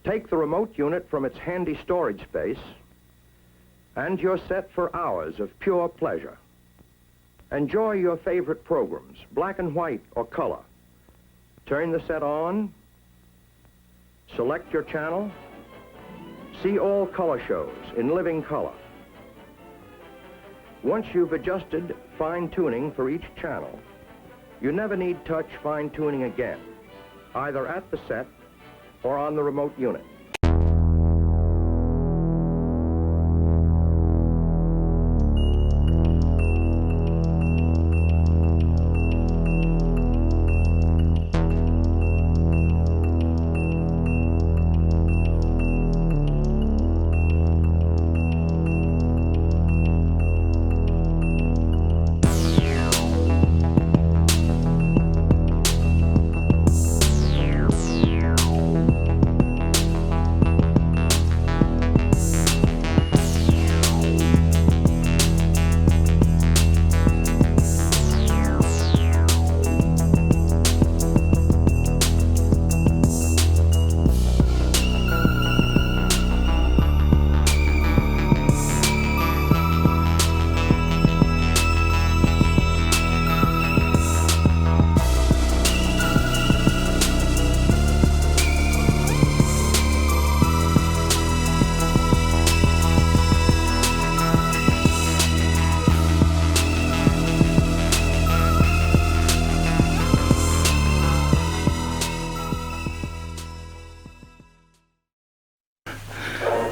Take the remote unit from its handy storage space, and you're set for hours of pure pleasure. Enjoy your favorite programs, black and white or color. Turn the set on, select your channel, see all color shows in living color. Once you've adjusted fine-tuning for each channel, you never need touch fine-tuning again, either at the set or on the remote unit.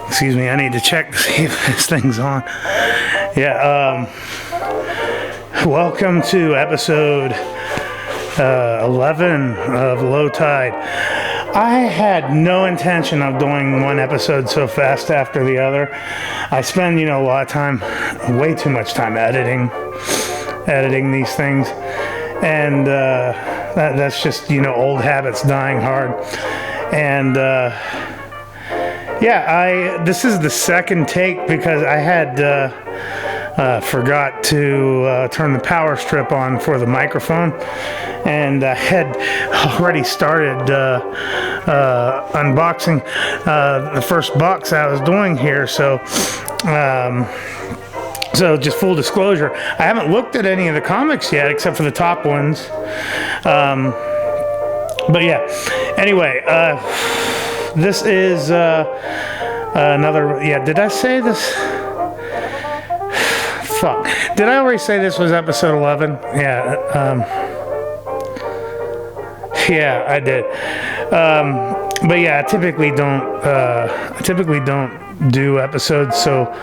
Excuse me, I need to check to see if this thing's on. Yeah, welcome to episode 11 of Low Tide. I had no intention of doing one episode so fast after the other. I spend, a lot of time, way too much time editing these things. And that's just, old habits dying hard. And this is the second take because I had forgot to turn the power strip on for the microphone, and I had already started unboxing the first box I was doing here. So just full disclosure, I haven't looked at any of the comics yet except for the top ones. But yeah, anyway, this is another, did I say this? Fuck. Did I already say this was episode 11? Yeah, I did. But yeah, I typically don't do episodes so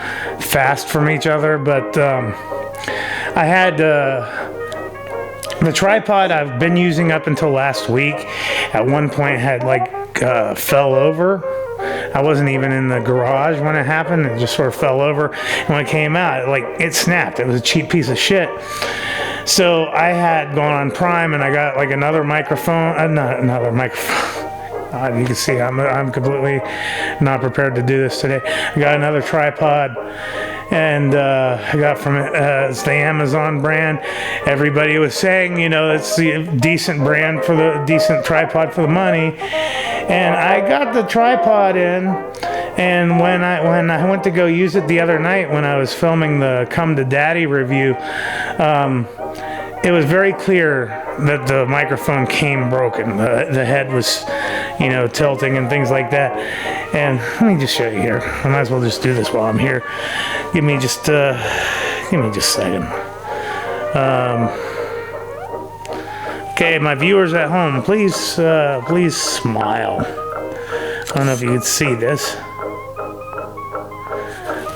fast from each other, but I had the tripod I've been using up until last week at one point had fell over. I wasn't even in the garage when it happened. It just sort of fell over. And when it came out, it snapped. It was a cheap piece of shit. So I had gone on Prime and I got another microphone. Not another microphone. You can see I'm completely not prepared to do this today. I got another tripod. And I got from it, it's the Amazon brand. Everybody was saying, it's the decent brand for the decent tripod for the money. And I got the tripod in, and when I went to go use it the other night when I was filming the Come to Daddy review, it was very clear that the microphone came broken. The head was, tilting and things like that. And let me just show you here. I might as well just do this while I'm here. Give me just a second. Okay, my viewers at home, please smile. I don't know if you can see this.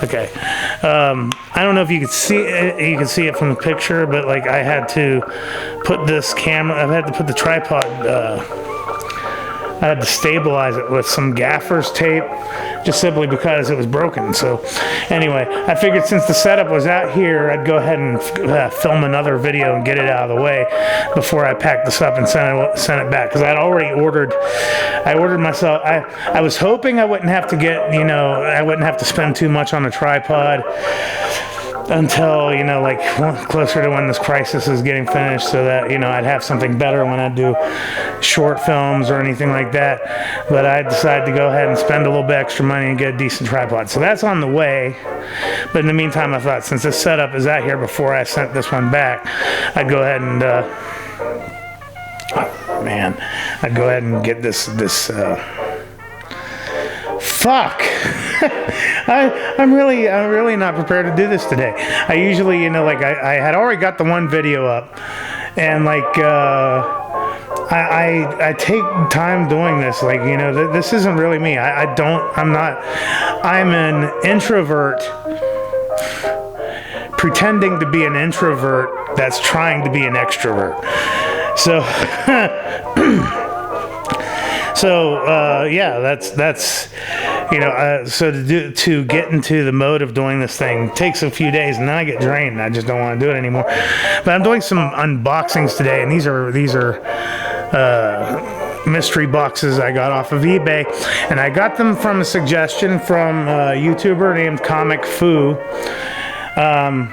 Okay. I don't know if you can see it. You can see it from the picture, but I had to put this camera. I had to put the tripod. I had to stabilize it with some gaffer's tape, just simply because it was broken. So, anyway, I figured since the setup was out here, I'd go ahead and film another video and get it out of the way before I packed this up and sent it back. Because I'd already ordered. I ordered myself. I was hoping I wouldn't have to get. I wouldn't have to spend too much on a tripod. until, you know, like closer to when this crisis is getting finished, so that, you know, I'd have something better when I do short films or anything like that. But I decided to go ahead and spend a little bit extra money and get a decent tripod. So that's on the way. But in the meantime, I thought since this setup is out here before I sent this one back, I'd go ahead and I'd go ahead and get this fuck. I'm really not prepared to do this today. I usually, you know, like I had already got the one video up, and like I take time doing this. Like, you know, this isn't really me. I'm an introvert pretending to be an introvert that's trying to be an extrovert. So yeah, that's you know, so to get into the mode of doing this thing takes a few days, and then I get drained and I just don't want to do it anymore. But I'm doing some unboxings today, and these are mystery boxes I got off of eBay, and I got them from a suggestion from a YouTuber named Comic Foo.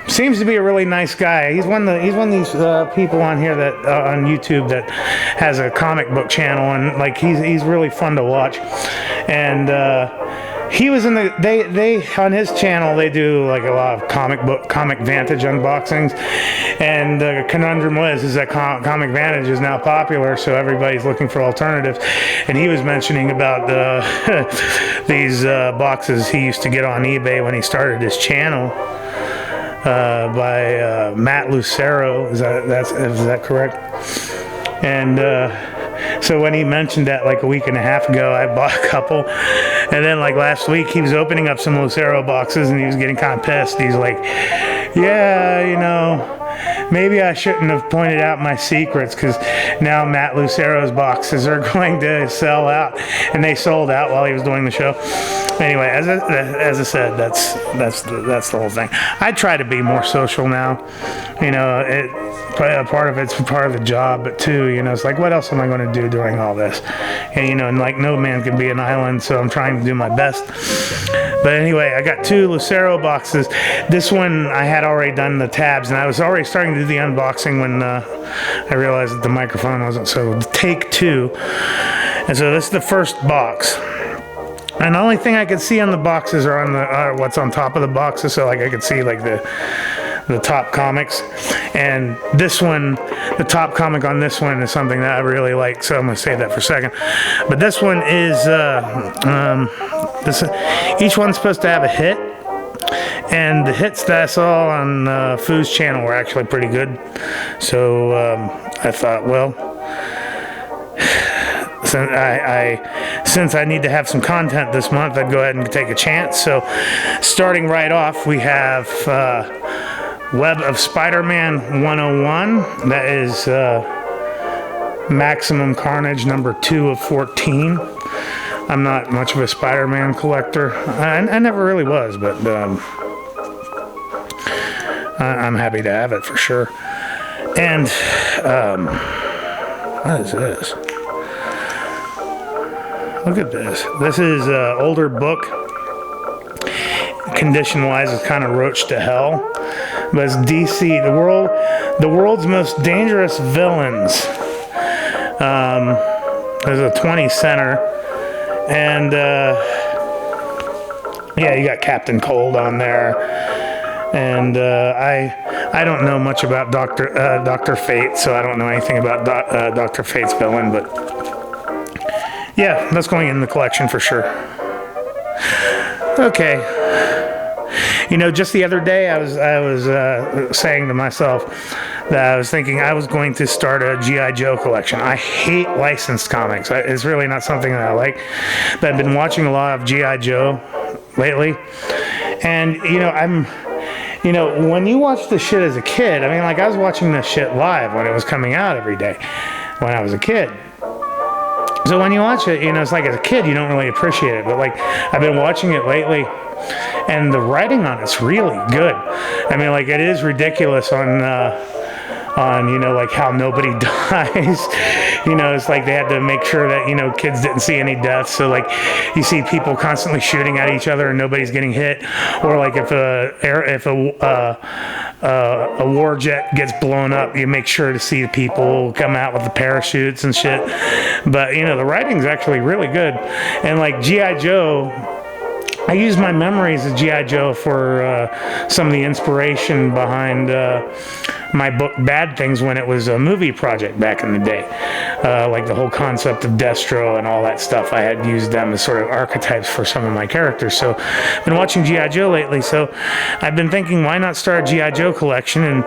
Seems to be a really nice guy. He's one of these people on here that on YouTube that has a comic book channel, and like he's really fun to watch. And he was in the they on his channel they do like a lot of comic Vantage unboxings, and the conundrum is that comic Vantage is now popular, so everybody's looking for alternatives. And he was mentioning about these boxes he used to get on eBay when he started his channel. By Matt Lucero, is that correct? And so when he mentioned that like a week and a half ago, I bought a couple, and then like last week he was opening up some Lucero boxes and he was getting kind of pissed. He's like, yeah, you know, maybe I shouldn't have pointed out my secrets, because now Matt Lucero's boxes are going to sell out, and they sold out while he was doing the show. Anyway, as I said, that's the whole thing. I try to be more social now. You know, part of it's part of the job, but too, you know, it's like, what else am I going to do during all this? And you know, and like no man can be an island, so I'm trying to do my best. But anyway, I got 2 Lucero boxes. This one I had already done the tabs, and I was already starting to do the unboxing when I realized that the microphone wasn't. So take 2, and so this is the first box. And the only thing I could see on the boxes are on what's on top of the boxes. So like I could see like the top comics, and this one, the top comic on this one is something that I really like. So I'm gonna save that for a second. But this one is each one's supposed to have a hit, and the hits that I saw on Foo's channel were actually pretty good. So I thought, well, since I need to have some content this month, I'd go ahead and take a chance. So starting right off, we have Web of Spider-Man 101. That is Maximum Carnage number 2 of 14. I'm not much of a Spider-Man collector. I never really was, but I'm happy to have it for sure. And what is this? Look at this. This is an older book. Condition-wise, it's kind of roached to hell. But it's DC, the world's most dangerous villains. There's a 20 center. And, yeah, you got Captain Cold on there. And I don't know much about Dr. Fate, so I don't know anything about Dr. Fate's villain, but yeah, that's going in the collection for sure. Okay. You know, just the other day I was saying to myself that I was thinking I was going to start a G.I. Joe collection. I hate licensed comics. It's really not something that I like. But I've been watching a lot of G.I. Joe lately. And, you know, when you watch this shit as a kid, I mean, like I was watching this shit live when it was coming out every day when I was a kid. So when you watch it, you know, it's like as a kid, you don't really appreciate it. But like, I've been watching it lately, and the writing on it's really good. I mean, like, it is ridiculous on on, you know, like how nobody dies. You know, it's like they had to make sure that, you know, kids didn't see any deaths. So like you see people constantly shooting at each other and nobody's getting hit, or like if a war jet gets blown up, you make sure to see the people come out with the parachutes and shit. But you know, the writing's actually really good. And like G.I. Joe, I use my memories of G.I. Joe for some of the inspiration behind my book Bad Things when it was a movie project back in the day. Like the whole concept of Destro and all that stuff, I had used them as sort of archetypes for some of my characters. So I've been watching G.I. Joe lately, so I've been thinking, why not start a G.I. Joe collection? And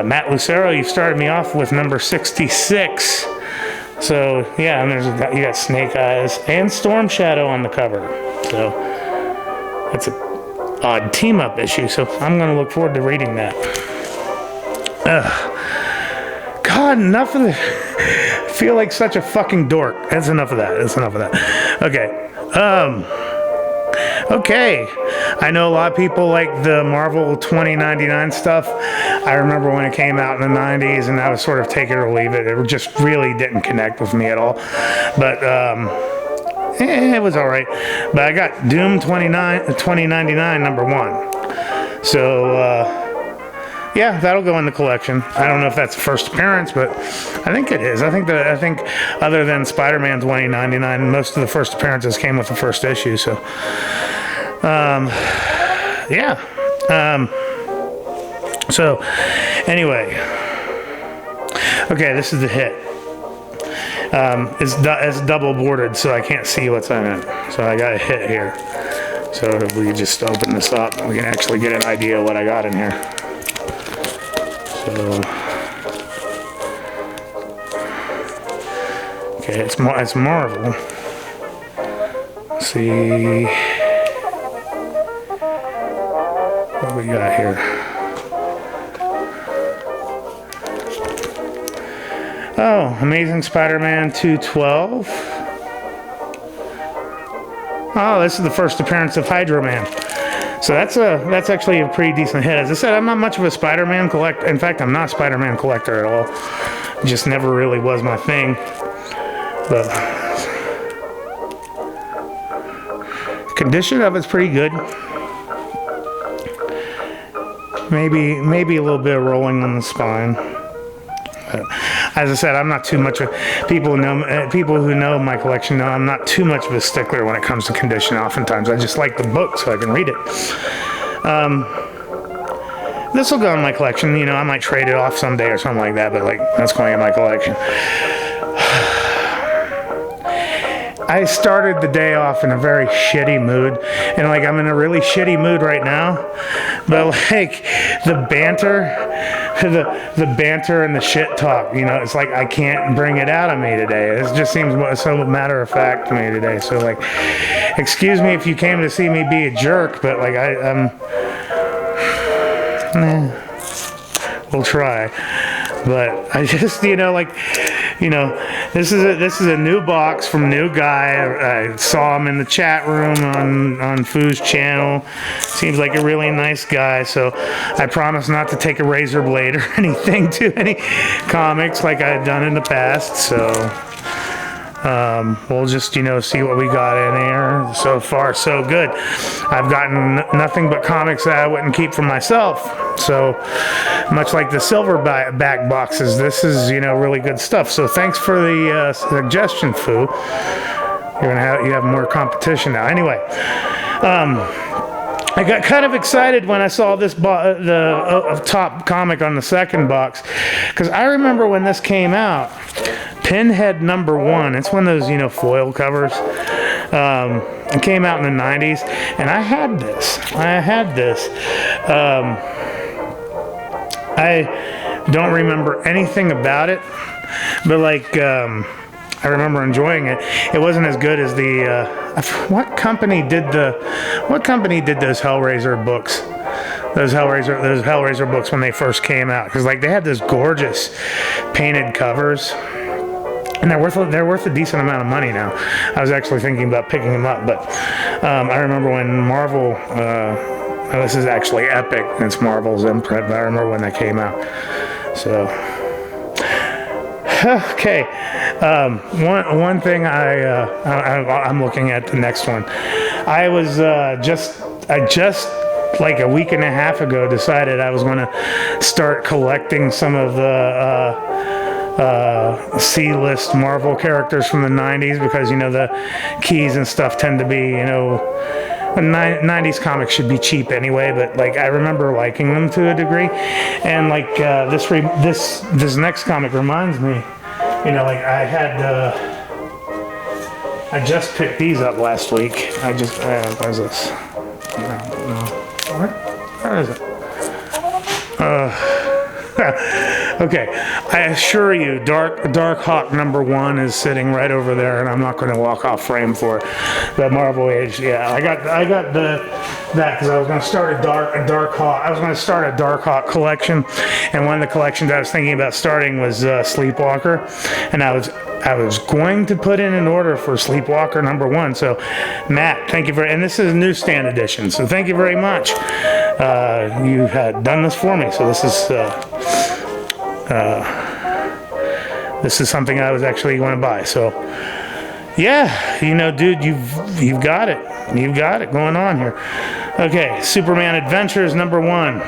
Matt Lucero, you started me off with number 66. So yeah, and you got Snake Eyes and Storm Shadow on the cover. So that's an odd team-up issue, so I'm going to look forward to reading that. God, enough of the... I feel like such a fucking dork. That's enough of that. Okay. Okay. I know a lot of people like the Marvel 2099 stuff. I remember when it came out in the 90s, and I was sort of take it or leave it. It just really didn't connect with me at all. But, it was all right. But I got Doom 2099 number 1. So, yeah, that'll go in the collection. I don't know if that's the first appearance, but I think it is. I think other than Spider-Man 2099, most of the first appearances came with the first issue. So, yeah. So, anyway. Okay, this is the hit. It's double boarded, so I can't see what's in it. So I got a hit here. So if we just open this up, we can actually get an idea of what I got in here. So, okay, it's Marvel. Let's see what we got here. Oh, Amazing Spider-Man 212. Oh, this is the first appearance of Hydro Man. So that's actually a pretty decent hit. As I said, I'm not much of a Spider-Man collector. In fact, I'm not a Spider-Man collector at all. It just never really was my thing. But condition of it's pretty good. Maybe a little bit of rolling on the spine. But as I said, I'm not too much of people who know my collection know I'm not too much of a stickler when it comes to condition. Oftentimes, I just like the book so I can read it. This will go in my collection. You know, I might trade it off someday or something like that. But like, that's going in my collection. I started the day off in a very shitty mood, and like I'm in a really shitty mood right now. But like the banter and the shit talk, you know, it's like I can't bring it out of me today. It just seems so matter of fact to me today. So like, excuse me if you came to see me be a jerk, but like we'll try. But I just, you know, like, you know, this is a new box from new guy. I saw him in the chat room on Foo's channel. Seems like a really nice guy. So I promise not to take a razor blade or anything to any comics like I've done in the past. So we'll just, you know, see what we got in here. So far, so good. I've gotten nothing but comics that I wouldn't keep for myself. So much like the silverback boxes, this is, you know, really good stuff. So thanks for the suggestion, Foo. You have more competition now. Anyway, I got kind of excited when I saw this the top comic on the second box, because I remember when this came out. Pinhead number 1. It's one of those, you know, foil covers. It came out in the 90s, and I had this. I don't remember anything about it, but like I remember enjoying it. It wasn't as good as the what company did those Hellraiser books? Those Hellraiser books when they first came out, because like they had those gorgeous painted covers. And they're worth a decent amount of money now. I was actually thinking about picking them up, but I remember when Marvel, this is actually Epic, it's Marvel's imprint, but I remember when that came out. So, okay. One thing I'm looking at the next one. I was just like a week and a half ago decided I was going to start collecting some of the C-list Marvel characters from the 90s, because, you know, the keys and stuff tend to be, you know, 90s comics should be cheap anyway, but like I remember liking them to a degree, and like this next comic reminds me, you know, like I just picked these up last week. What is this? No. Where is it? Okay, I assure you, Dark Hawk #1 is sitting right over there, and I'm not going to walk off frame for it. The Marvel Age, yeah, I got that because I was going to start a Dark Hawk. I was going to start a Dark Hawk collection, and one of the collections I was thinking about starting was Sleepwalker, and I was going to put in an order for Sleepwalker #1. So, Matt, thank you and this is a newsstand edition, so thank you very much. You had done this for me, so this is something I was actually going to buy. So, yeah, you know, dude, you've got it. You've got it going on here. Okay, Superman Adventures #1.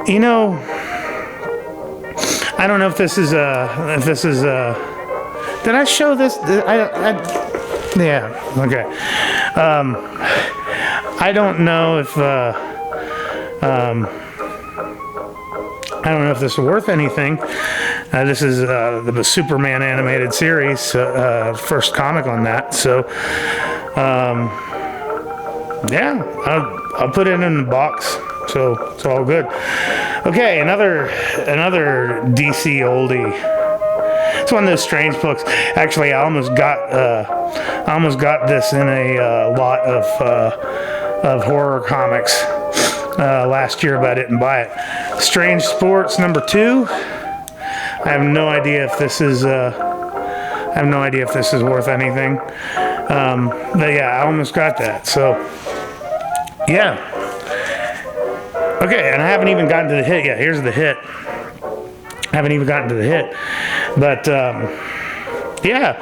You know, I don't know if this is did I show this? Yeah, okay. I don't know if I don't know if this is worth anything. This is the Superman animated series, first comic on that. So, yeah, I'll put it in the box. So it's all good. Okay, another DC oldie. It's one of those strange books. Actually, I almost got this in a lot of horror comics last year, but I didn't buy it. Strange Sports #2. I have no idea if this is worth anything. But yeah, I almost got that. So yeah. Okay, and I haven't even gotten to the hit yet. Here's the hit. I haven't even gotten to the hit. But, yeah.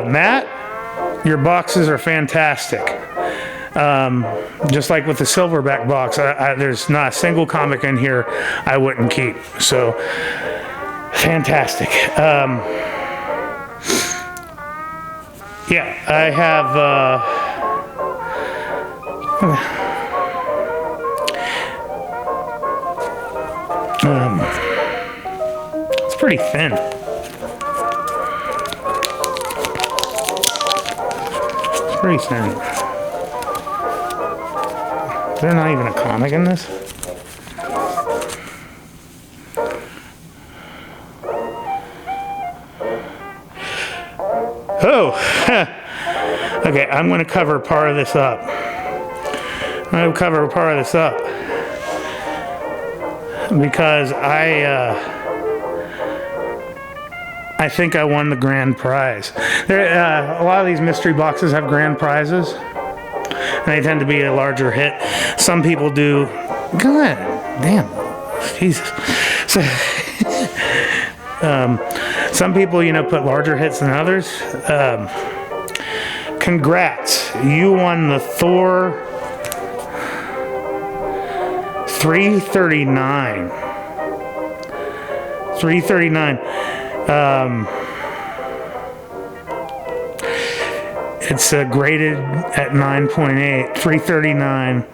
Matt, your boxes are fantastic. Just like with the Silverback box, there's not a single comic in here I wouldn't keep. So, fantastic. Yeah, I have... it's pretty thin. It's pretty thin. Is there not even a comic in this? Oh! Okay, I'm going to cover part of this up. Because I think I won the grand prize. A lot of these mystery boxes have grand prizes, and they tend to be a larger hit. Some people do. God damn, Jesus. So, some people, you know, put larger hits than others. Congrats, you won the Thor 339. It's graded at 9.8. 339.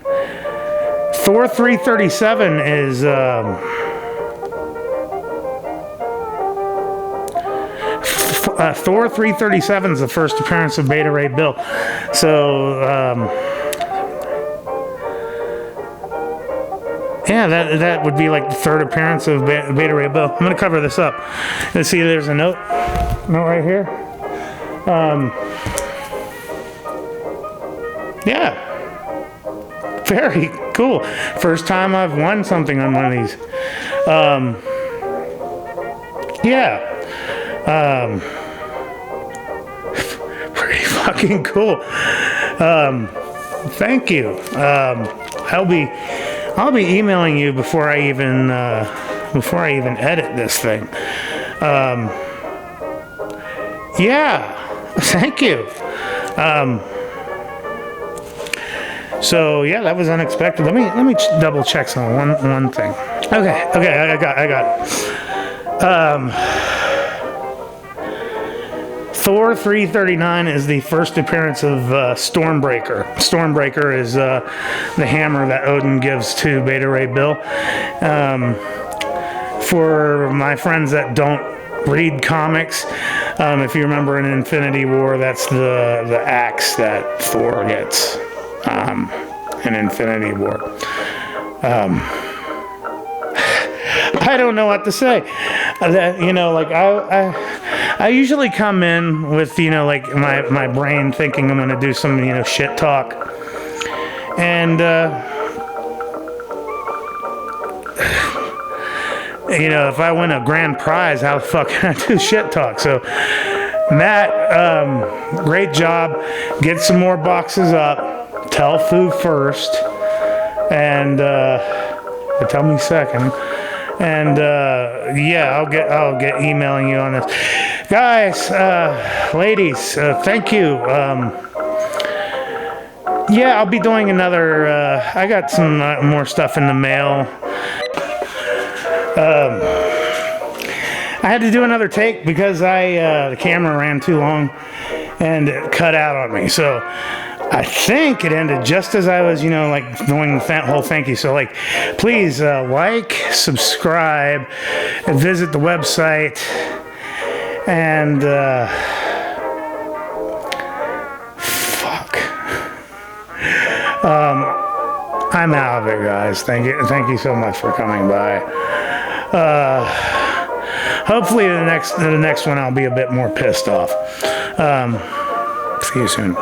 Thor 337 is Thor 337 is the first appearance of Beta Ray Bill. So yeah, that would be like the third appearance of Beta Ray Bill. I'm going to cover this up. Let's see, there's a note right here. Yeah. Very cool. First time I've won something on one of these. Yeah. Pretty I'll be emailing you before I even edit this thing. Yeah, thank you. So yeah, that was unexpected. Let me double check one thing. Okay, I got it. Thor 339 is the first appearance of Stormbreaker. Stormbreaker is the hammer that Odin gives to Beta Ray Bill. For my friends that don't read comics, if you remember in Infinity War, that's the axe that Thor gets in Infinity War. I don't know what to say. I usually come in with, like my brain thinking I'm going to do some, shit talk. And, if I win a grand prize, how the fuck can I do shit talk? So, Matt, great job. Get some more boxes up. Tell Fu first. And, tell me second. And yeah, I'll get emailing you on this, guys, ladies. Thank you. Yeah, I'll be doing another. I got some more stuff in the mail. I had to do another take because the camera ran too long and it cut out on me. So I think it ended just as I was, doing the whole thank you. So, please subscribe, and visit the website, and I'm out of it, guys. Thank you so much for coming by. Hopefully, the next one I'll be a bit more pissed off. See you soon.